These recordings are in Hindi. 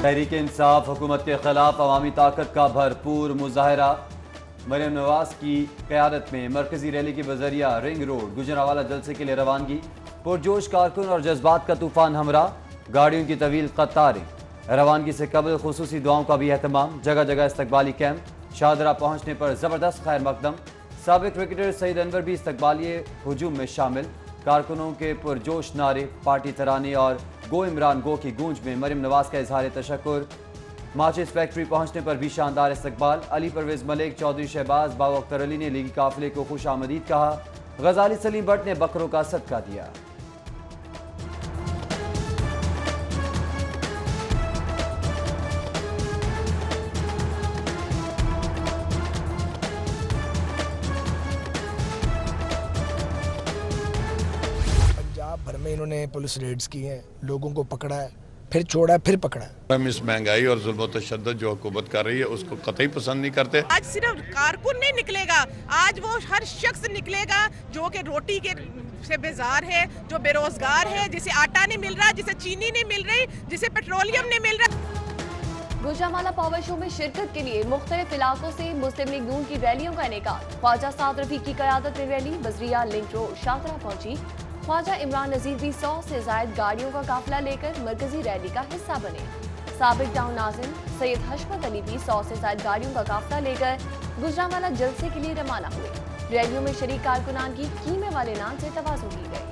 तहरीक इंसाफ हुकूमत के खिलाफ अवामी ताकत का भरपूर मुजाहरा। मरियम नवाज की क़यादत में मरकजी रैली के बजरिया रिंग रोड गुजरावाला जलसे के लिए रवानगी। पुरजोश कारकुन और जज्बात का तूफान हमरा, गाड़ियों की तवील कतारें। रवानगी से कबल खुसूसी दुआओं का भी एहतमाम, जगह जगह इस्तकबाली कैंप। शाहदरा पहुंचने पर जबरदस्त खैर मकदम। साबिक क्रिकेटर सईद अनवर भी इस्तकबालिये हुजूम में शामिल। कारकुनों के पुरजोश नारे, पार्टी तराने और गो इमरान गो की गूंज में मरियम नवाज का इजहार तशक्कुर। माचिस फैक्ट्री पहुंचने पर भी शानदार इस्तकबाल। अली परवेज मलिक, चौधरी शहबाज, बाबा अख्तर अली ने लीगी काफिले को खुश आमदीद कहा। गजाली सलीम भट्ट ने बकरों का सदका दिया। भर में इन्होंने पुलिस रेड्स की हैं, लोगों को पकड़ा है, फिर छोड़ा है, फिर पकड़ा है। हम इस महंगाई और जुल्म तशद्दुद जो हुकूमत कर रही है उसको कतई पसंद नहीं करते। आज सिर्फ कारकुन नहीं निकलेगा, आज वो हर शख्स निकलेगा जो कि रोटी के से बेजार है, जो बेरोजगार है, जिसे आटा नहीं मिल रहा, जिसे चीनी नहीं मिल रही, जिसे पेट्रोलियम नहीं मिल रहा। गुजरावाला पावर शो में शिरकत के लिए मुख्तलिफ इलाकों से मुस्लिम लीग नून की रैलियों का इनेकाद। ख्वाजा साद रफी की क़यादत में रैली बजरिया लिंक रोड शाहदरा पहुंची। ख्वाजा इमरान नजीर भी 100 से जायद गाड़ियों का काफिला लेकर मरकजी रैली का हिस्सा बने। साबिक टाउन नाज़िम सैयद हशमत अली भी 100 से जायद गाड़ियों का काफिला लेकर गुजरावाला जलसे के लिए रवाना हुए। रैलियों में शरीक कारकुनान की कीमे वाले नाम से तवाज़ुन की गई।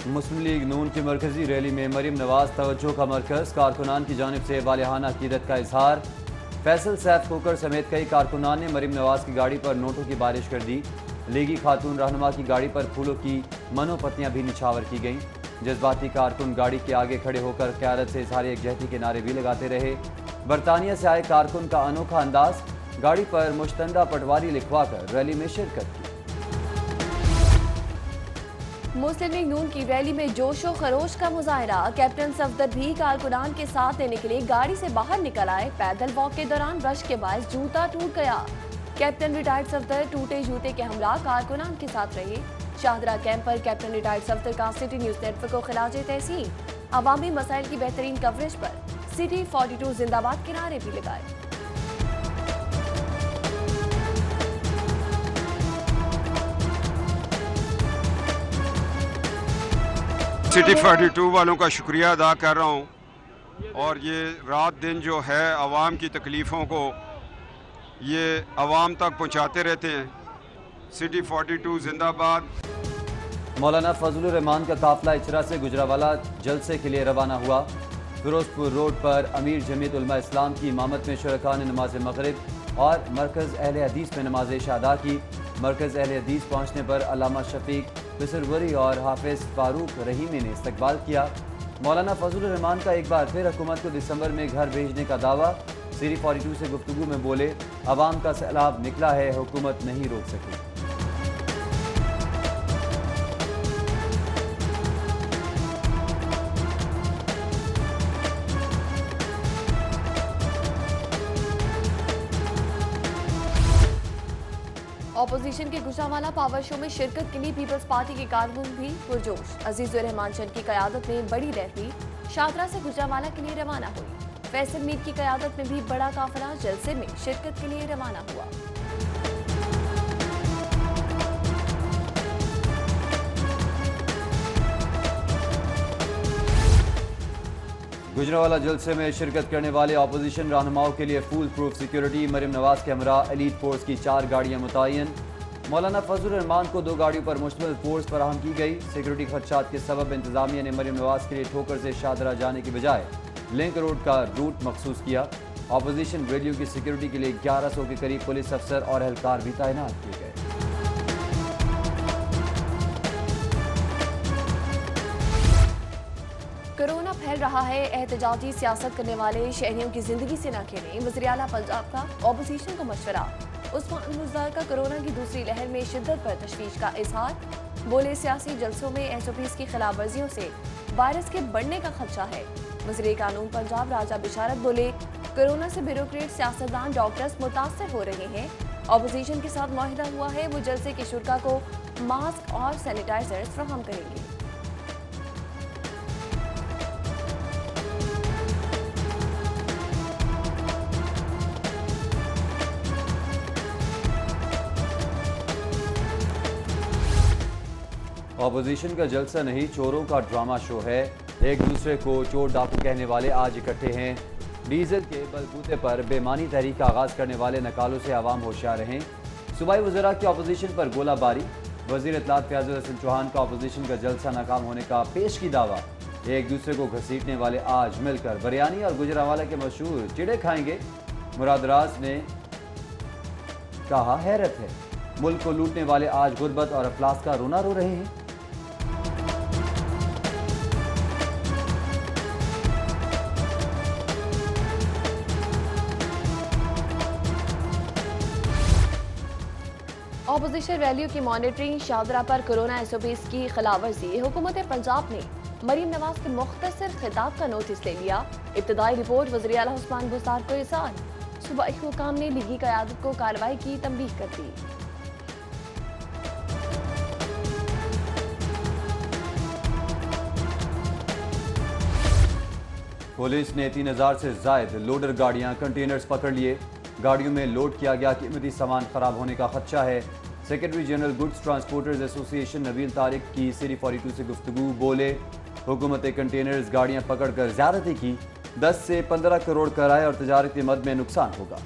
मुस्लिम लीग नून की मरकजी रैली में मरियम नवाज तवज्जो का मरकज। कारकुनान की जानिब से वालिहाना अकीदत का इजहार। फैसल सैफ खोकर समेत कई कारकुनान ने मरियम नवाज की गाड़ी पर नोटों की बारिश कर दी। लीगी खातून रहनुमा की गाड़ी पर फूलों की मनोपत्तियां भी निछावर की गईं। जज्बाती कारकुन गाड़ी के आगे खड़े होकर क़यादत से इजहार यकजहती के नारे भी लगाते रहे। बरतानिया से आए कारकुन का अनोखा अंदाज, गाड़ी पर मुश्तंदा पटवारी लिखवाकर रैली में शिरकत की। मुस्लिम लीग नून की रैली में जोशो खरोश का मुजाहरा। कैप्टन सफदर भी कारकुनान के साथ देने के लिए गाड़ी से बाहर निकल आए। पैदल वॉक के दौरान रश के बायस जूता टूट गया। कैप्टन रिटायर्ड सफदर टूटे जूते के हमरा कारकुनान के साथ रहे। शाहदरा कैंप पर कैप्टन रिटायर्ड सफदर का सिटी न्यूज नेटवर्क को खिलाजे तहसीन। अवामी मसाइल की बेहतरीन कवरेज पर सिटी 42 जिंदाबाद के नारे भी लगाए। सिटी 42 वालों का शुक्रिया अदा कर रहा हूँ। और ये रात दिन जो है आवाम की तकलीफ़ों को ये आवाम तक पहुँचाते रहते हैं। सिटी 42 जिंदाबाद। मौलाना फजलुर रहमान का काफिला इचरा से गुजरावाला जलसे के लिए रवाना हुआ। फिरोजपुर रोड पर अमीर जमीयत उलमा इस्लाम की इमामत में शुरका ने नमाज मगरिब और मरकज़ अहले हदीस में नमाज इशा अदा की। मरकज़ अहले हदीस पहुँचने पर अल्लामा शफीक बिसरवरी और हाफिज फारूक रहीमी ने इस्तकबाल किया। मौलाना फजलुर रहमान का एक बार फिर हुकूमत को दिसंबर में घर भेजने का दावा। सिटी 42 से गुफ्तगू में बोले, अवाम का सैलाब निकला है, हुकूमत नहीं रोक सकी। ऑपोजिशन के गुजरावाला पावर शो में शिरकत के लिए पीपल्स पार्टी के कारकुन भी पुरजोश। अजीजुर रहमान चंद की क़यादत में बड़ी रैली शाहदरा से गुजरावाला के लिए रवाना हुई। फैसल मीर की क़यादत में भी बड़ा काफिला जलसे में शिरकत के लिए रवाना हुआ। गुजरावाला जलसे में शिरकत करने वाले ऑपोजिशन रहनुमाओं के लिए full proof security. Maryam Nawaz के हमरा एलीट फोर्स की 4 गाड़ियां मुतय्यन। मौलाना फजलुर रहमान को 2 गाड़ियों पर मुश्तमिल फोर्स फराहम की गई। सिक्योरिटी खदशात के सबब इंतजामिया ने मरियम नवाज के लिए ठोकर से शाहदरा जाने के बजाय लिंक रोड का रूट मखसूस किया। ऑपोजिशन रैलियों की सिक्योरिटी के लिए 1100 के करीब पुलिस अफसर और एहलकार भी तैनात किए गए। कोरोना फैल रहा है, एहतजाजी सियासत करने वाले शहरियों की जिंदगी से न खेलें। वज़ीर आला पंजाब का ऑपोजिशन को मशवरा। उस्मान बुज़दार का कोरोना की दूसरी लहर में शिद्दत पर तशवीश का इजहार। बोले, सियासी जलसों में SOPs की खिलाफ वर्जियों से वायरस के बढ़ने का खदशा है। वज़ीर कानून पंजाब राजा बिशारत बोले, कोरोना से ब्यूरोक्रेट, सियासतदान, डॉक्टर्स मुतासर हो रहे हैं। ऑपोजिशन के साथ मुआहिदा हुआ है, वो जलसे के शुरा को मास्क और सैनिटाइजर्स फराहम करेंगे। ऑपोजिशन का जलसा नहीं, चोरों का ड्रामा शो है। एक दूसरे को चोर डाकू कहने वाले आज इकट्ठे हैं। डीजल के बलबूते पर बेमानी तहरीक का आगाज करने वाले नकालों से आवाम होशियार रहें। सूबाई वज़रा की ऑपोजिशन पर गोलाबारी। वज़ीर इत्तलात फ़याज़ुल हसन चौहान का ऑपोजिशन का जलसा नाकाम होने का पेश की दावा। एक दूसरे को घसीटने वाले आज मिलकर बिरयानी और गुजरावाला के मशहूर चिड़े खाएंगे। मुराद राज ने कहा हैरत है, मुल्क को लूटने वाले आज गुर्बत और अफलास का रोना रो रहे हैं। ऑपोजिशन रैलियों की मॉनिटरिंग, शाहदरा पर कोरोना SOPs की खिलाफवर्जी। हुकूमत पंजाब ने मरीम नवाज के मुख्तसर खिताब का नोटिस ले लिया। इब्तदाई रिपोर्ट वज़ीर आला उस्मान बुज़दार को इरसाल। सूबाई हुकाम ने लीगी क़यादत को कार्रवाई की तंबीह कर दी। पुलिस ने 3000 से जायद लोडर गाड़ियां, कंटेनर्स पकड़ लिए। गाड़ियों में लोड किया गया कीमती सामान खराब होने का खदशा है। Secretary general goods transporters association Nabeel Tariq की सीरी 42 से गुफ्तगू। बोले, हुकूमत कंटेनर्स गाड़ियां पकड़कर ज़्यादती की। 10 से 15 करोड़ किराए और तजारती मद में नुकसान होगा।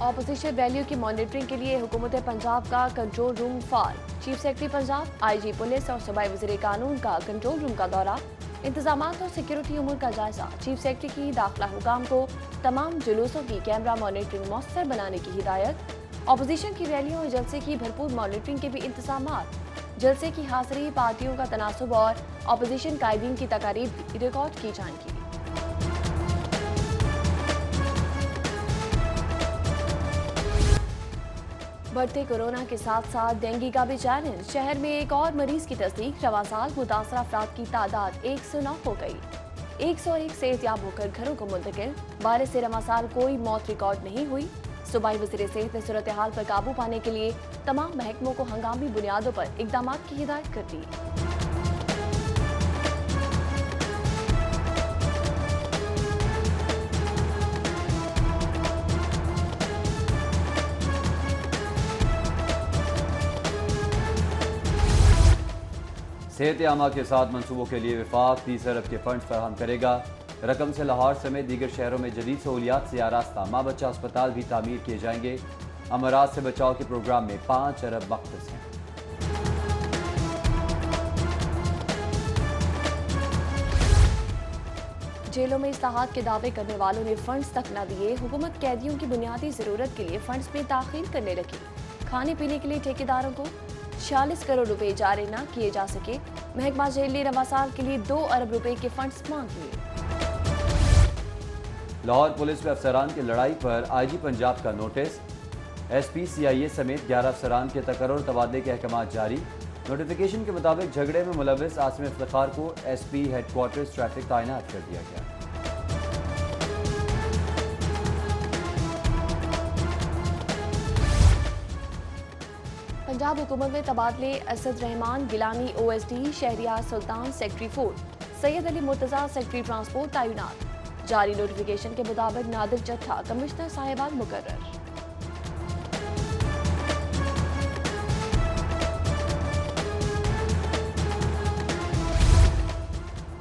ऑपोजिशन रैलियों की मॉनिटरिंग के लिए हुकूमत पंजाब का कंट्रोल रूम फाल। Chief secretary Punjab, IG police और सूबाई वज़ीर कानून का कंट्रोल रूम का दौरा। इंतजामात और सिक्योरिटी उमूर का जायजा। चीफ सेक्रेटरी की दाखिला हुकाम को तमाम जुलूसों की कैमरा मॉनिटरिंग मौसर बनाने की हिदायत। ऑपोजिशन की रैलियों और जलसे की भरपूर मॉनिटरिंग के भी इंतजामात। जलसे की हाज़िरी, पार्टियों का तनासुब और ऑपोजिशन कायदीन की तकारीब भी रिकॉर्ड की जाएंगी। बढ़ते कोरोना के साथ साथ डेंगू का भी चैलेंज। शहर में एक और मरीज की तस्दीक। रवां साल मुतासरा अफराद की तादाद 109 हो गई। 101 सेहतियाब होकर घरों को मुंतकिल। बारिश से रवां साल कोई मौत रिकॉर्ड नहीं हुई। सूबाई वज़ीर सेहत ने सूरत हाल पर काबू पाने के लिए तमाम महकमों को हंगामी बुनियादों पर इकदाम की हिदायत कर दी। सेहत आमा के साथ मनसूबों के लिए विफाक 30 अरब के फंड फराहम करेगा। रकम से लाहौर समेत दीगर शहरों में जदीद सहूलियात से आरास्ता माँ बच्चा अस्पताल भी तामीर किए जाएंगे। अमराज से बचाव के प्रोग्राम में 5 अरब मख्तस हैं। जेलों में इस्लाहात के दावे करने वालों ने फंड्स तक न दिए। हुकूमत कैदियों की बुनियादी जरूरत के लिए फंड्स में ताखीर करने लगी। खाने पीने के लिए ठेकेदारों को 46 करोड़ रुपए जारी न किए जा सके। महकमा जेल ने रवां साल के लिए 2 अरब रुपए के फंड्स मांग लिए। लाहौर पुलिस में अफसरान की लड़ाई पर IG पंजाब का नोटिस। SP CIA समेत 11 अफसरान के तकर्रुर तबादले के अहकाम जारी। नोटिफिकेशन के मुताबिक झगड़े में मुलविस आसिम इफ्तिखार को SP हेडक्वार्टर्स ट्रैफिक तैनात कर दिया गया। पंजाब हुकूमत में तबादले। Asad Rehman Gilani OSD, Shahryar Sultan secretary food, Syed Ali Murtaza secretary transport तैनात। जारी नोटिफिकेशन के मुताबिक नादिर जट्ठा कमिश्नर साहिबान मुकर्रर।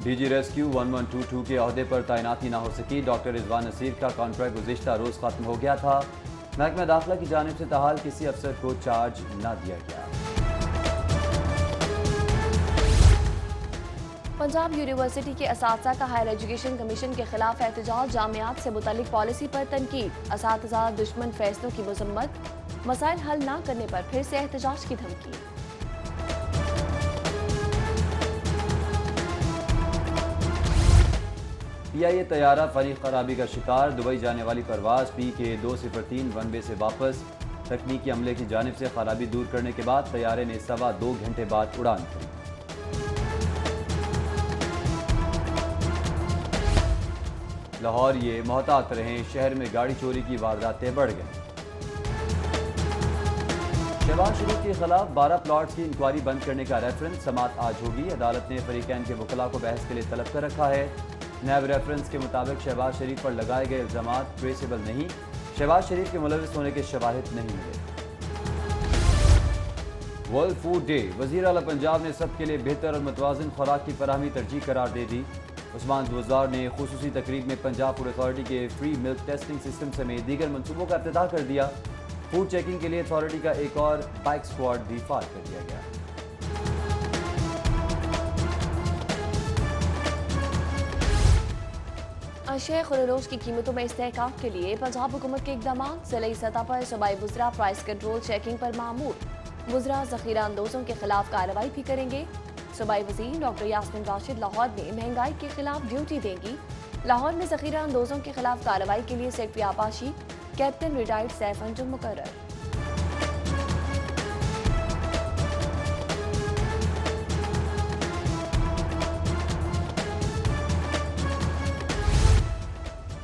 DG रेस्क्यू 1122 के अहदे पर तैनाती न हो सकी। डॉक्टर रिजवान नसीर का कॉन्ट्रैक्ट गुज़िश्ता रोज़ खत्म हो गया था। महकमा दाखिला की जानिब से ताहाल किसी अफसर को चार्ज न दिया गया। पंजाब यूनिवर्सिटी के असातिज़ा का हायर एजुकेशन कमीशन के खिलाफ एहतजाज। जामियात से मुतालिक पॉलिसी पर तनकीद। असातिज़ा दुश्मन फैसलों की मजम्मत। मसाइल हल न करने पर फिर से एहतजाज की धमकी। PIA तैयारा फनी खराबी का शिकार। दुबई जाने वाली परवाज PK 203 रनवे से वापस। तकनीकी अमले की जानिब से खराबी दूर करने के बाद तैयारे ने 2.25 घंटे बाद उड़ान भरी। लाहौर ये मोहतात रहें, शहर में गाड़ी चोरी की वारदातें बढ़ गईं। शहबाज शरीफ के खिलाफ 12 प्लॉट्स की इंक्वायरी बंद करने का रेफरेंस समाअत आज होगी। अदालत ने फरीकैन के वकला को बहस के लिए तलब कर रखा है। नैब रेफरेंस के मुताबिक शहबाज शरीफ पर लगाए गए इल्जाम ट्रेसेबल नहीं, शहबाज शरीफ के मुलविस होने के शवाहिद नहीं मिले। वर्ल्ड फूड डे, वज़ीर आला पंजाब ने सबके लिए बेहतर और मुतवाज़िन खुराक की फराहमी तरजीह करार दे दी। उस्मान बुज़दार ने खुसूसी तकरीब में पंजाब फूड अथॉरिटी के फ्री मिल्क टेस्टिंग सिस्टम समेत दीगर मनसूबों का इफ्तिताह कर दिया। फूड चेकिंग के लिए अथॉरिटी का एक और बाइक स्क्वाड भी फाल कर दिया गया। अशिया खुलरोज की कीमतों में इस्तेहकाम के लिए पंजाब हुकूमत के इकदाम, ज़िली सतह पर सूबाई वुज़रा प्राइस कंट्रोल चेकिंग पर मामूर। वुज़रा ज़ख़ीरा अंदोज़ों के खिलाफ कार्रवाई भी करेंगे। सूबाई वज़ीर डॉक्टर यास्मीन राशिद लाहौर में महंगाई के खिलाफ ड्यूटी देंगी। लाहौर में ज़ख़ीरा अंदोज़ों के खिलाफ कार्रवाई के लिए सेक्रेटरी आबाशी कैप्टन रिटायर्ड सैफ अंजुम मुकर्रर।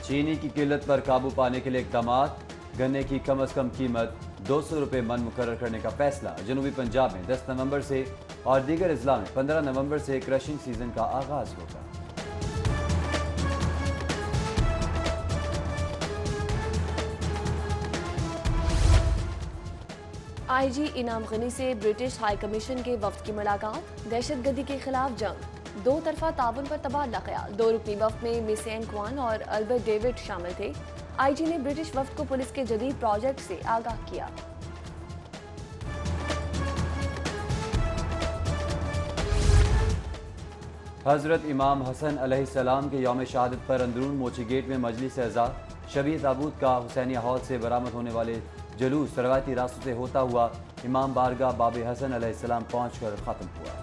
चीनी की किल्लत पर काबू पाने के लिए इकदाम, गन्ने की कम अज़ कम कीमत 200 रुपये मन मुकर्रर करने का फैसला। जनूबी पंजाब में 10 नवंबर से और दीगर अजला में 15 नवंबर से क्रशिंग सीजन का आगाज होगा। IG इनाम गनी से ब्रिटिश हाई कमीशन के वफ्द की मुलाकात, दहशतगर्दी के खिलाफ जंग, दो तरफा ताउन पर तबादला ख्याल। 2 रुकनी वफ्द में मिस एन क्वान और अल्बर्ट डेविड शामिल थे। IG ने ब्रिटिश वफ्द को पुलिस के जदीद प्रोजेक्ट से आगाह किया। हज़रत इमाम हसन अलैहिस्सलाम के यौम शहादत पर अंदरून मोची गेट में मजलिस अज़ा, शबीह ताबूत का हुसैनिया हॉल से बरामद होने वाले जुलूस रवायती रास्तों से होता हुआ इमाम बारगाह बाब हसन अलैहिस्सलाम पहुँचकर ख़त्म हुआ।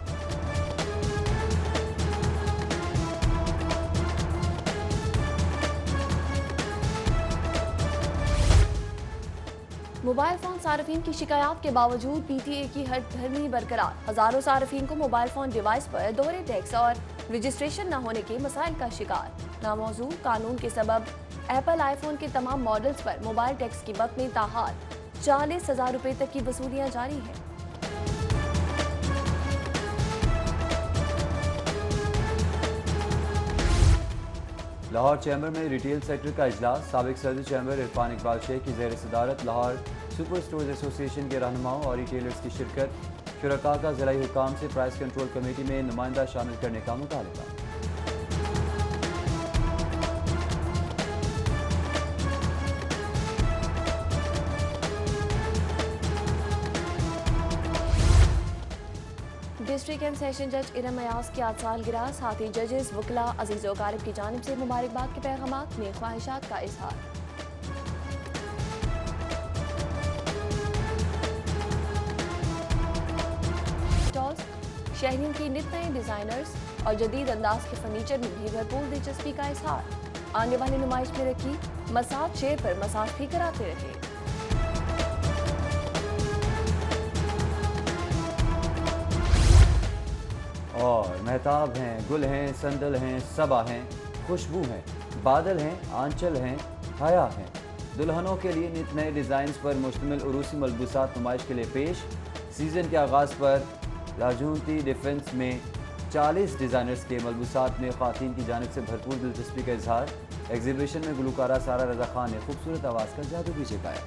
मोबाइल फ़ोन सार्फिन की शिकायत के बावजूद PTA की हर धरनी बरकरार। हज़ारों सार्फिन को मोबाइल फ़ोन डिवाइस पर दोहरे टैक्स और रजिस्ट्रेशन न होने के मसाइल का शिकार। नामौजू कानून के सबब एप्पल आईफोन के तमाम मॉडल्स पर मोबाइल टैक्स की बद में ताहाल 40,000 रुपये तक की वसूलियाँ जारी हैं। लाहौर चैम्बर में रिटेल सेक्टर का इजलास, साबिक सदर चैम्बर इरफान इकबाल शेख की ज़ेर सदारत लाहौर सुपर स्टोर्स एसोसिएशन के रहनुमाओं और रिटेलर्स की शिरकत। शुरका का ज़िला हुकाम से प्राइस कंट्रोल कमेटी में नुमाइंदा शामिल करने का मुतालबा। डिस्ट्रिक्ट एंड सेशन जज इरम अयाज की 8 सालगिरह, साथ ही जजेस, वकला, अजीज़ व अकारिब की जानिब से मुबारकबाद के पैगामात में ख्वाहिशात का इजहार। शहरियों की नित नए डिजाइनर्स और जदीद अंदाज के फर्नीचर में भी भरपूर दिलचस्पी का इजहार। आने वाली नुमाइश में रखी मसाज चेयर पर मसाज भी कराते रहे। और महताब हैं, गुल हैं, संदल हैं, सबा हैं, खुशबू हैं, बादल हैं, आंचल हैं, हया हैं। दुल्हनों के लिए नित नए डिज़ाइंस पर मुश्तमिल उरूसी मलबूसात नुमाइश के लिए पेश। सीज़न के आगाज़ पर लाजूती डिफेंस में 40 डिज़ाइनर्स के मलबूसात में ख़वातीन की जानिब से भरपूर दिलचस्पी का इजहार। एग्जीबिशन में गुलकारा सारा रज़ा खान ने खूबसूरत आवाज़ का जादू भी जगाया।